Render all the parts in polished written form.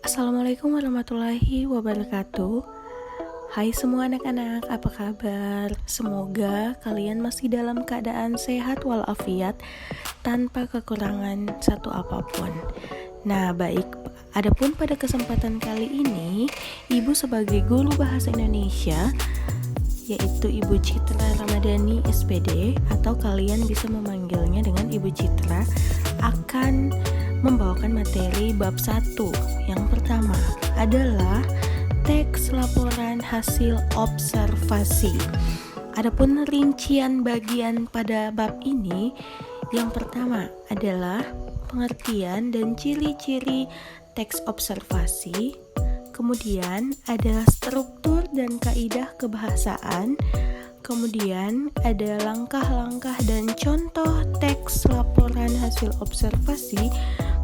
Assalamualaikum warahmatullahi wabarakatuh. Hai semua anak-anak, apa kabar? Semoga kalian masih dalam keadaan sehat walafiat tanpa kekurangan satu apapun. Nah, baik. Adapun pada kesempatan kali ini, Ibu sebagai guru bahasa Indonesia, yaitu Ibu Citra Ramadhani SPD, atau kalian bisa memanggilnya dengan Ibu Citra, akan membawakan materi bab 1. Yang pertama adalah teks laporan hasil observasi. Adapun rincian bagian pada bab ini, yang pertama adalah pengertian dan ciri-ciri teks observasi. Kemudian ada struktur dan kaidah kebahasaan. Kemudian ada langkah-langkah dan contoh teks laporan hasil observasi.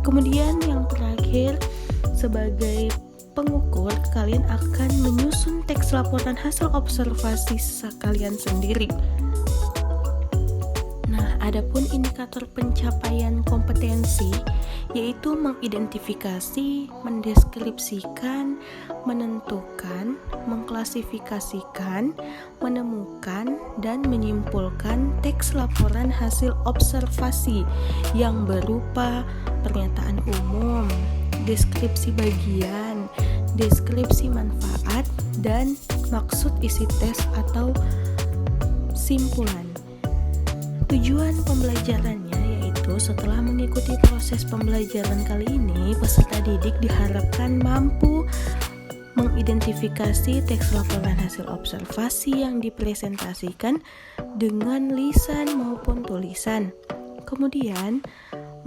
Kemudian yang terakhir, sebagai pengukur, kalian akan menyusun teks laporan hasil observasi kalian sendiri. Nah, adapun indikator pencapaian kompetensi yaitu mengidentifikasi, mendeskripsikan, menentukan, mengklasifikasikan, menemukan, dan menyimpulkan teks laporan hasil observasi yang berupa pernyataan umum, deskripsi bagian, deskripsi manfaat, dan maksud isi tes atau simpulan. Tujuan pembelajarannya yaitu setelah mengikuti proses pembelajaran kali ini, peserta didik diharapkan mampu mengidentifikasi teks laporan hasil observasi yang dipresentasikan dengan lisan maupun tulisan. Kemudian,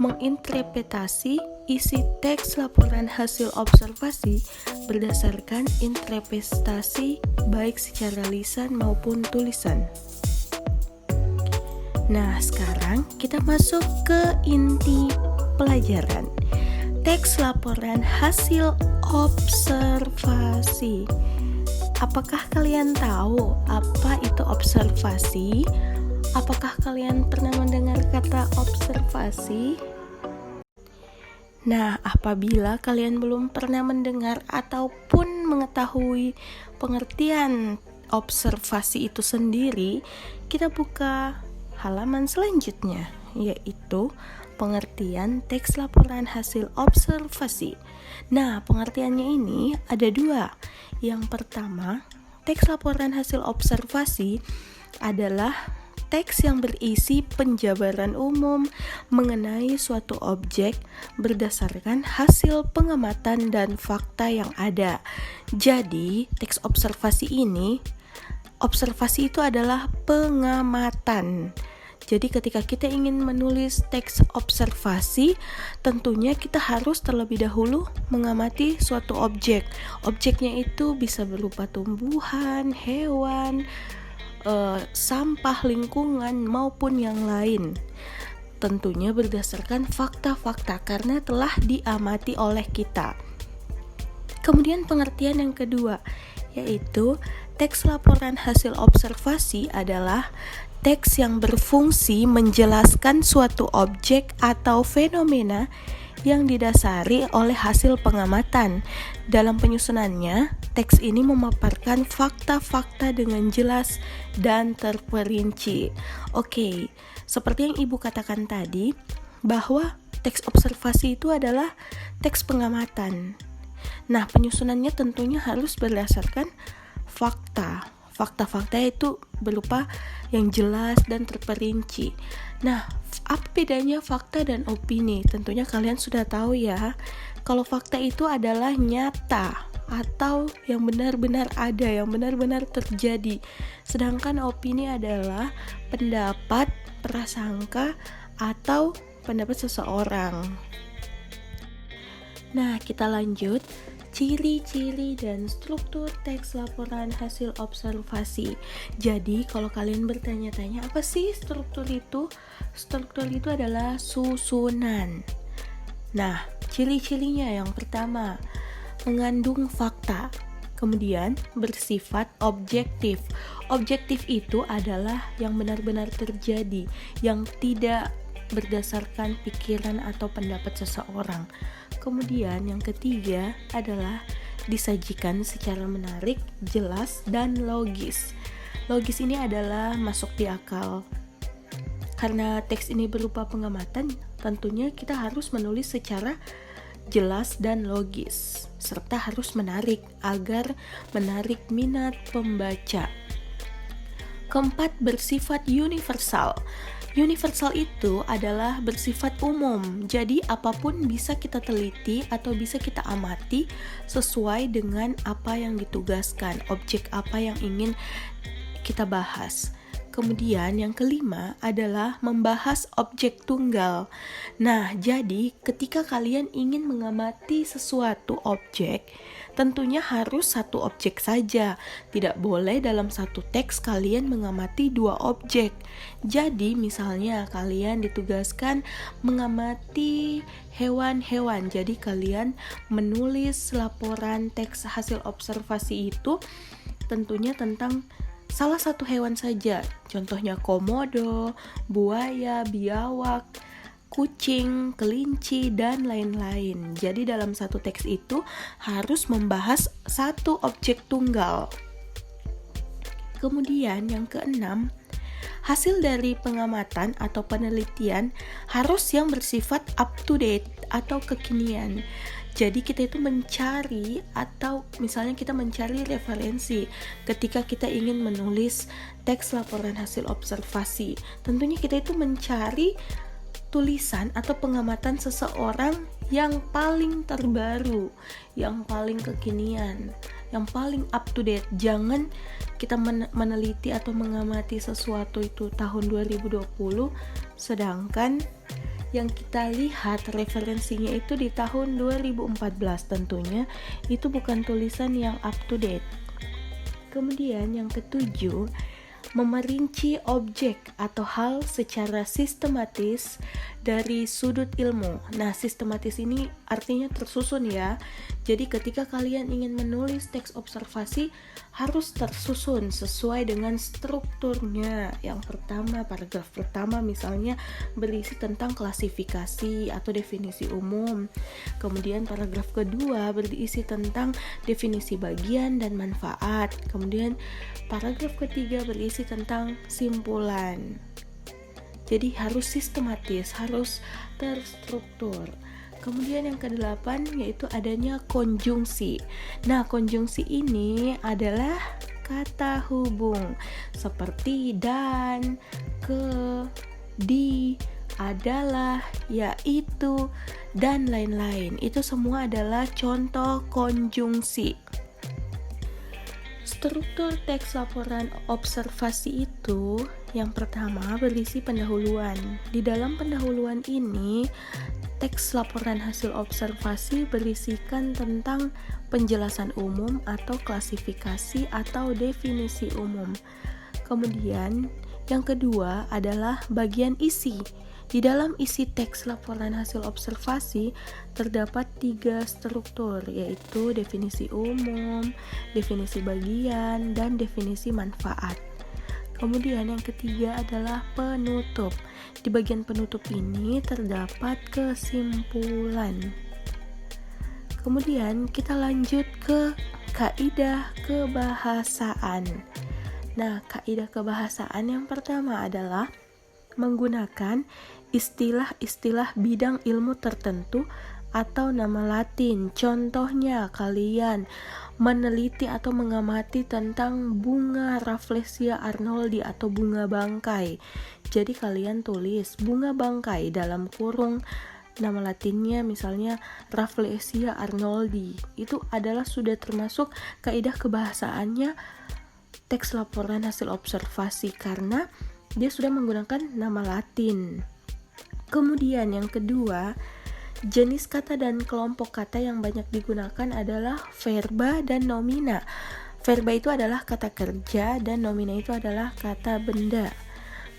menginterpretasi isi teks laporan hasil observasi berdasarkan interpretasi baik secara lisan maupun tulisan. Nah, sekarang kita masuk ke inti pelajaran. Teks laporan hasil observasi. Apakah kalian tahu apa itu observasi? Apakah kalian pernah mendengar kata observasi? Nah, apabila kalian belum pernah mendengar ataupun mengetahui pengertian observasi itu sendiri, kita buka halaman selanjutnya, yaitu pengertian teks laporan hasil observasi. Nah, pengertiannya ini ada dua. Yang pertama, teks laporan hasil observasi adalah teks yang berisi penjabaran umum mengenai suatu objek berdasarkan hasil pengamatan dan fakta yang ada. Jadi, teks observasi itu adalah pengamatan. Jadi ketika kita ingin menulis teks observasi, tentunya kita harus terlebih dahulu mengamati suatu objek. Objeknya itu bisa berupa tumbuhan, hewan, sampah lingkungan maupun yang lain. Tentunya berdasarkan fakta-fakta karena telah diamati oleh kita. Kemudian pengertian yang kedua, yaitu teks laporan hasil observasi adalah teks yang berfungsi menjelaskan suatu objek atau fenomena yang didasari oleh hasil pengamatan. Dalam penyusunannya, teks ini memaparkan fakta-fakta dengan jelas dan terperinci. Oke, seperti yang Ibu katakan tadi, bahwa teks observasi itu adalah teks pengamatan. Nah, penyusunannya tentunya harus berdasarkan fakta. Fakta-fakta itu berupa yang jelas dan terperinci. Nah, apa bedanya fakta dan opini? Tentunya kalian sudah tahu ya. Kalau fakta itu adalah nyata atau yang benar-benar ada, yang benar-benar terjadi. Sedangkan opini adalah pendapat, prasangka, atau pendapat seseorang. Nah, kita lanjut. Ciri-ciri dan struktur teks laporan hasil observasi. Jadi, kalau kalian bertanya-tanya apa sih struktur itu? Struktur itu adalah susunan. Nah, ciri-cirinya yang pertama, mengandung fakta. Kemudian, bersifat objektif. Objektif itu adalah yang benar-benar terjadi, yang tidak berdasarkan pikiran atau pendapat seseorang. Kemudian yang ketiga adalah disajikan secara menarik, jelas, dan logis. Logis ini adalah masuk di akal. Karena teks ini berupa pengamatan, tentunya kita harus menulis secara jelas dan logis, serta harus menarik agar menarik minat pembaca. Keempat, bersifat universal. Universal itu adalah bersifat umum, jadi apapun bisa kita teliti atau bisa kita amati sesuai dengan apa yang ditugaskan, objek apa yang ingin kita bahas. Kemudian yang kelima adalah membahas objek tunggal. Nah, jadi ketika kalian ingin mengamati sesuatu objek, tentunya harus satu objek saja. Tidak boleh dalam satu teks kalian mengamati dua objek. Jadi misalnya kalian ditugaskan mengamati hewan-hewan. Jadi kalian menulis laporan teks hasil observasi itu tentunya tentang salah satu hewan saja, contohnya komodo, buaya, biawak, kucing, kelinci, dan lain-lain. Jadi dalam satu teks itu harus membahas satu objek tunggal. Kemudian yang keenam, hasil dari pengamatan atau penelitian harus yang bersifat up to date atau kekinian. Jadi kita itu mencari atau misalnya kita mencari referensi ketika kita ingin menulis teks laporan hasil observasi. Tentunya kita itu mencari tulisan atau pengamatan seseorang yang paling terbaru, yang paling kekinian, yang paling up to date. Jangan kita meneliti atau mengamati sesuatu itu tahun 2020 sedangkan yang kita lihat referensinya itu di tahun 2014, tentunya itu bukan tulisan yang up to date. Kemudian yang ketujuh, memerinci objek atau hal secara sistematis dari sudut ilmu. Nah, sistematis ini artinya tersusun ya. Jadi ketika kalian ingin menulis teks observasi harus tersusun sesuai dengan strukturnya. Yang pertama, paragraf pertama misalnya berisi tentang klasifikasi atau definisi umum. Kemudian paragraf kedua berisi tentang definisi bagian dan manfaat. Kemudian paragraf ketiga berisi tentang simpulan. Jadi harus sistematis, harus terstruktur. Kemudian yang kedelapan yaitu adanya konjungsi. Nah, konjungsi ini adalah kata hubung seperti dan, ke, di, adalah, yaitu, dan lain-lain. Itu semua adalah contoh konjungsi. Struktur teks laporan observasi itu yang pertama berisi pendahuluan. Di dalam pendahuluan ini, teks laporan hasil observasi berisikan tentang penjelasan umum atau klasifikasi atau definisi umum. Kemudian, yang kedua adalah bagian isi. Di dalam isi teks laporan hasil observasi terdapat 3 struktur, yaitu definisi umum, definisi bagian, dan definisi manfaat. Kemudian yang ketiga adalah penutup. Di bagian penutup ini terdapat kesimpulan. Kemudian kita lanjut ke kaidah kebahasaan. Nah, kaidah kebahasaan yang pertama adalah menggunakan istilah-istilah bidang ilmu tertentu atau nama Latin. Contohnya, kalian meneliti atau mengamati tentang bunga Rafflesia arnoldi atau bunga bangkai. Jadi kalian tulis bunga bangkai dalam kurung nama Latinnya misalnya Rafflesia arnoldi. Itu adalah sudah termasuk kaidah kebahasaannya teks laporan hasil observasi karena dia sudah menggunakan nama Latin. Kemudian yang kedua, jenis kata dan kelompok kata yang banyak digunakan adalah verba dan nomina. Verba itu adalah kata kerja dan nomina itu adalah kata benda.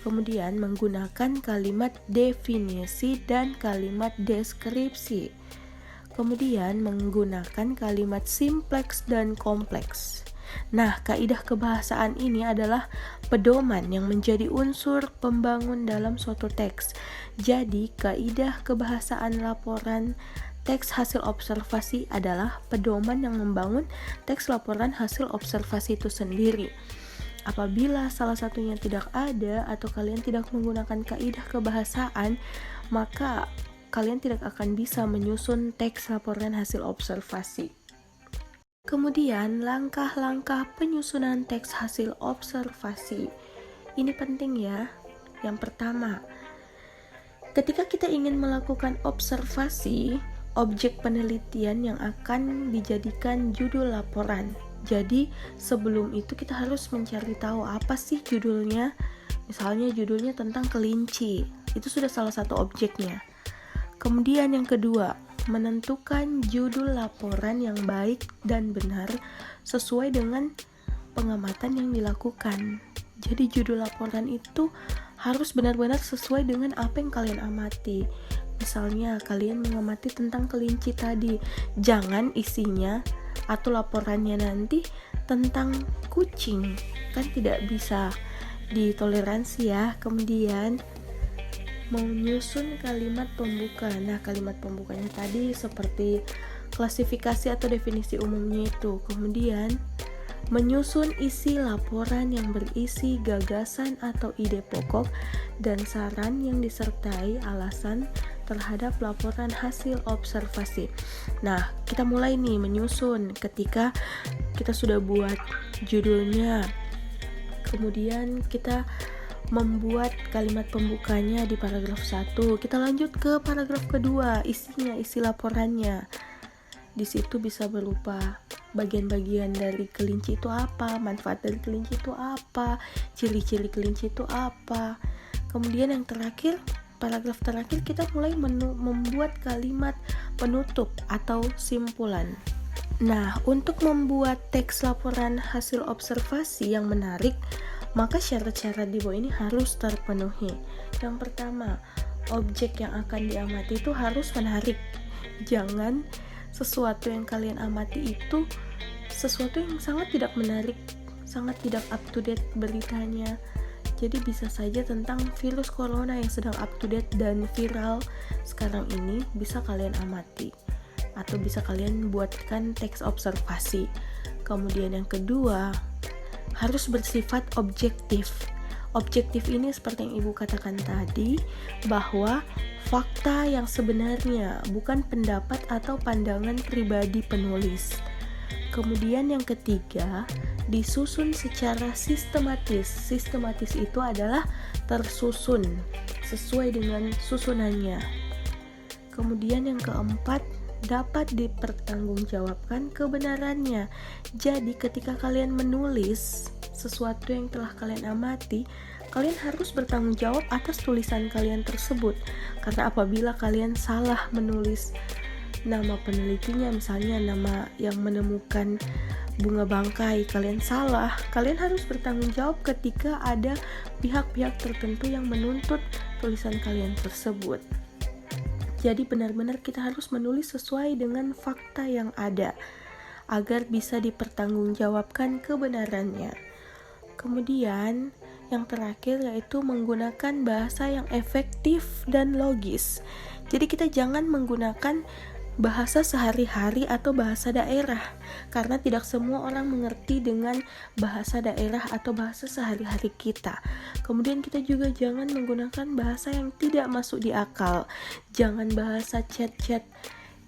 Kemudian menggunakan kalimat definisi dan kalimat deskripsi. Kemudian menggunakan kalimat simpleks dan kompleks. Nah, kaidah kebahasaan ini adalah pedoman yang menjadi unsur pembangun dalam suatu teks. Jadi, kaidah kebahasaan laporan teks hasil observasi adalah pedoman yang membangun teks laporan hasil observasi itu sendiri. Apabila salah satunya tidak ada atau kalian tidak menggunakan kaidah kebahasaan, maka kalian tidak akan bisa menyusun teks laporan hasil observasi. Kemudian, langkah-langkah penyusunan teks hasil observasi. Ini penting ya. Yang pertama, ketika kita ingin melakukan observasi, objek penelitian yang akan dijadikan judul laporan. Jadi, sebelum itu kita harus mencari tahu apa sih judulnya. Misalnya judulnya tentang kelinci. Itu sudah salah satu objeknya. Kemudian yang kedua, menentukan judul laporan yang baik dan benar sesuai dengan pengamatan yang dilakukan. Jadi judul laporan itu harus benar-benar sesuai dengan apa yang kalian amati. Misalnya kalian mengamati tentang kelinci tadi, jangan isinya atau laporannya nanti tentang kucing, kan tidak bisa ditoleransi ya. Kemudian menyusun kalimat pembuka. Nah, kalimat pembukanya tadi seperti klasifikasi atau definisi umumnya itu. Kemudian menyusun isi laporan yang berisi gagasan atau ide pokok dan saran yang disertai alasan terhadap laporan hasil observasi. Nah, kita mulai nih menyusun ketika kita sudah buat judulnya. Kemudian kita membuat kalimat pembukanya di paragraf 1. Kita lanjut ke paragraf kedua, isinya, isi laporannya. Di situ bisa berupa bagian-bagian dari kelinci itu apa, manfaat dari kelinci itu apa, ciri-ciri kelinci itu apa. Kemudian yang terakhir, paragraf terakhir kita mulai membuat kalimat penutup atau simpulan. Nah, untuk membuat teks laporan hasil observasi yang menarik, maka syarat-syarat di bawah ini harus terpenuhi. Yang pertama, objek yang akan diamati itu harus menarik. Jangan sesuatu yang kalian amati itu sesuatu yang sangat tidak menarik, sangat tidak up to date beritanya. Jadi bisa saja tentang virus corona yang sedang up to date dan viral sekarang ini bisa kalian amati atau bisa kalian buatkan teks observasi. Kemudian yang kedua, harus bersifat objektif. Objektif ini seperti yang Ibu katakan tadi, bahwa fakta yang sebenarnya, bukan pendapat atau pandangan pribadi penulis. Kemudian yang ketiga, disusun secara sistematis. Sistematis itu adalah tersusun sesuai dengan susunannya. Kemudian yang keempat, dapat dipertanggungjawabkan kebenarannya. Jadi ketika kalian menulis sesuatu yang telah kalian amati, kalian harus bertanggung jawab atas tulisan kalian tersebut. Karena apabila kalian salah menulis nama penelitinya, misalnya nama yang menemukan bunga bangkai, kalian salah, kalian harus bertanggung jawab ketika ada pihak-pihak tertentu yang menuntut tulisan kalian tersebut. Jadi benar-benar kita harus menulis sesuai dengan fakta yang ada agar bisa dipertanggungjawabkan kebenarannya. Kemudian yang terakhir yaitu menggunakan bahasa yang efektif dan logis. Jadi kita jangan menggunakan bahasa sehari-hari atau bahasa daerah, karena tidak semua orang mengerti dengan bahasa daerah atau bahasa sehari-hari kita. Kemudian kita juga jangan menggunakan bahasa yang tidak masuk di akal. Jangan bahasa chat-chat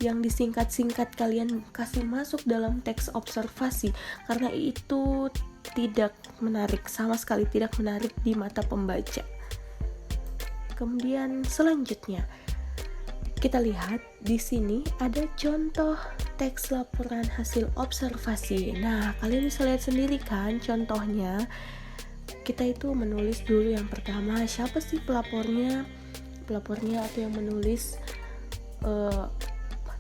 yang disingkat-singkat kalian kasih masuk dalam teks observasi, karena itu tidak menarik, sama sekali tidak menarik di mata pembaca. Kemudian selanjutnya kita lihat di sini ada contoh teks laporan hasil observasi. Nah, kalian bisa lihat sendiri kan contohnya. Kita itu menulis dulu yang pertama, siapa sih pelapornya? Pelapornya atau yang menulis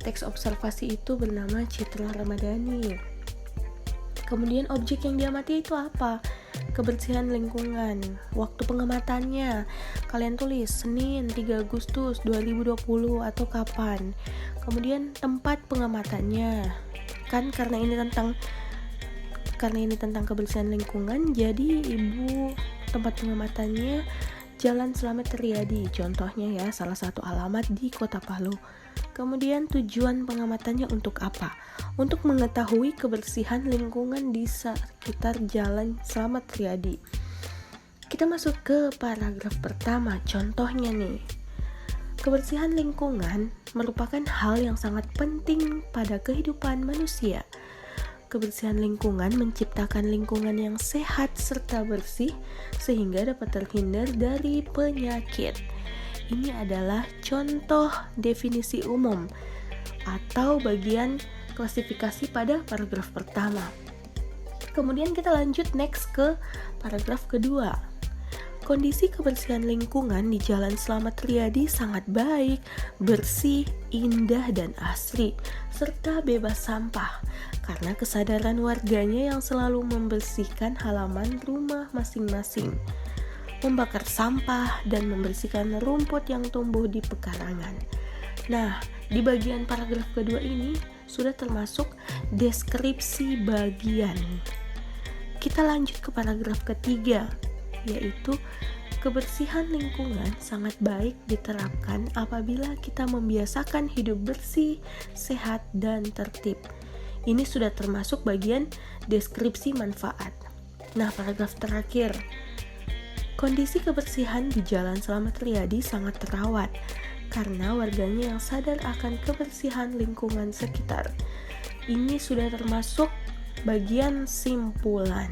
teks observasi itu bernama Citra Ramadhani. Kemudian objek yang diamati itu apa? Kebersihan lingkungan. Waktu pengamatannya kalian tulis Senin 3 Agustus 2020 atau kapan. Kemudian tempat pengamatannya, kan karena ini tentang kebersihan lingkungan, jadi Ibu tempat pengamatannya Jalan Slamet Riyadi contohnya ya, salah satu alamat di Kota Palu. Kemudian tujuan pengamatannya untuk apa? Untuk mengetahui kebersihan lingkungan di sekitar Jalan Slamet Riyadi. Kita masuk ke paragraf pertama, contohnya nih. Kebersihan lingkungan merupakan hal yang sangat penting pada kehidupan manusia. Kebersihan lingkungan menciptakan lingkungan yang sehat serta bersih sehingga dapat terhindar dari penyakit. Ini adalah contoh definisi umum atau bagian klasifikasi pada paragraf pertama. Kemudian kita lanjut next ke paragraf kedua. Kondisi kebersihan lingkungan di Jalan Slamet Riyadi sangat baik, bersih, indah, dan asri, serta bebas sampah karena kesadaran warganya yang selalu membersihkan halaman rumah masing-masing, membakar sampah, dan membersihkan rumput yang tumbuh di pekarangan. Nah, di bagian paragraf kedua ini sudah termasuk deskripsi bagian. Kita lanjut ke paragraf ketiga, yaitu kebersihan lingkungan sangat baik diterapkan apabila kita membiasakan hidup bersih, sehat, dan tertib. Ini sudah termasuk bagian deskripsi manfaat. Nah, paragraf terakhir. Kondisi kebersihan di Jalan Slamet Riyadi sangat terawat karena warganya yang sadar akan kebersihan lingkungan sekitar. Ini sudah termasuk bagian simpulan.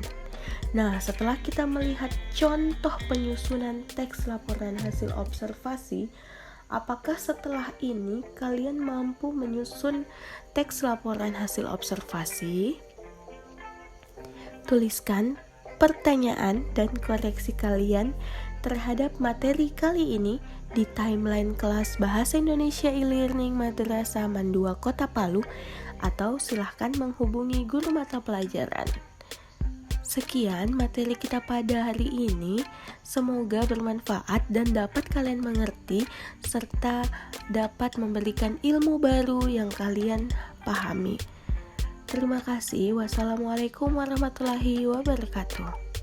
Nah, setelah kita melihat contoh penyusunan teks laporan hasil observasi, apakah setelah ini kalian mampu menyusun teks laporan hasil observasi? Tuliskan pertanyaan dan koreksi kalian terhadap materi kali ini di timeline kelas Bahasa Indonesia e-learning Madrasah Mandua Kota Palu atau silahkan menghubungi guru mata pelajaran. Sekian materi kita pada hari ini, semoga bermanfaat dan dapat kalian mengerti serta dapat memberikan ilmu baru yang kalian pahami. Terima kasih. Wassalamualaikum warahmatullahi wabarakatuh.